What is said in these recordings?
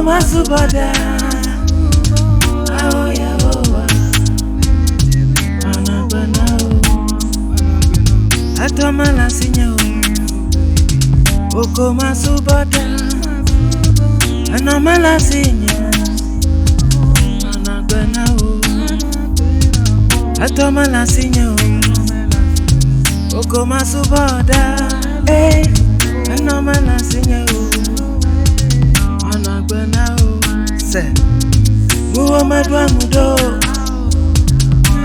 masubada. Oh yeah, oh. Anabanao. Atomala sinyo. Oko masubada. Anomala sinyo. Anabanao. Atomala sinyo. Oko masubada. Hey. Anomala sinyo. Anabanao. Say. Muhammad wa mudo.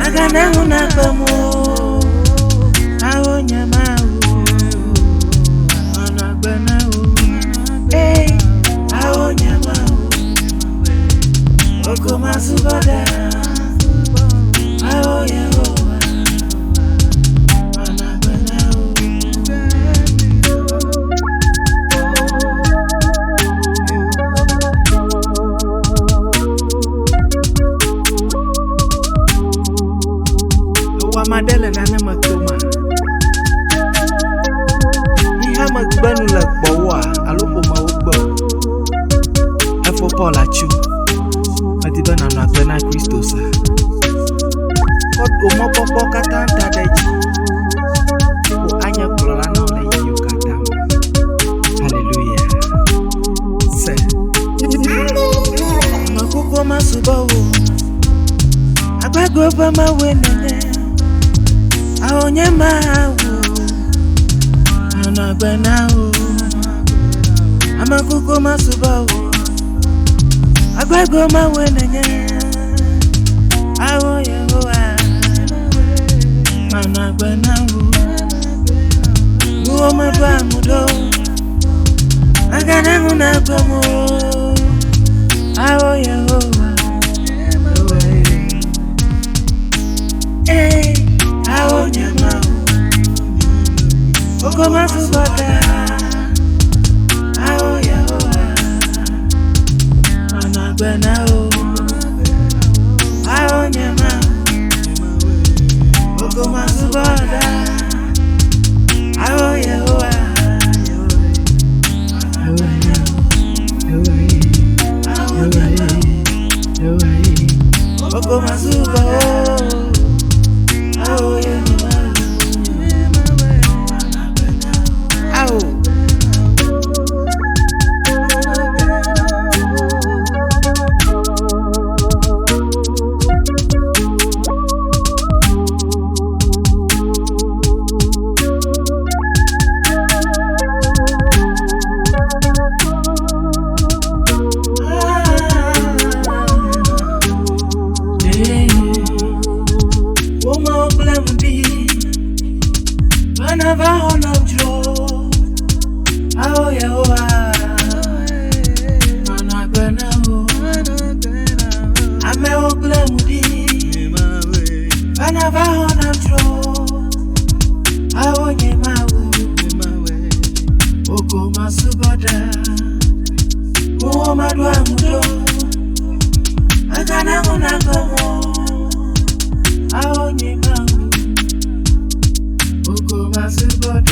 Agana unakamo. Awo nyamao. Anabanao. Hey. Awo nyamao. Oko masubada. Awo Yehowa. Anabanao. Madele na makoma iha magbanu la gbowa alopo ma ogbo efo Paul achu atiba na na pena Kristo sa god o mo popo kata dadeji o anya klola na ole yo kata hallelujah se makoko masubawo abago ba ma wenene Aonye mawo Anabanao Amakuko masubawo Agwego mawenenye Awo Yehowa Anabanao Uo madwa mudo Agana unakamo Awo Yehowa Hey Awo nyamao Oko masubada Awo Yehowa Anabanao Awo nyamao Oko masubada Awo Yehowa Oko masubada Oh yeah, oh. Never hold no Joe. Oh Yehowa, Anabanao. I'm a oglamudi. I never hold no Joe. Oh Yemao, Oko masubada. Muhammad wa mudo. Agana unakamo. Oh Yemao. Masubada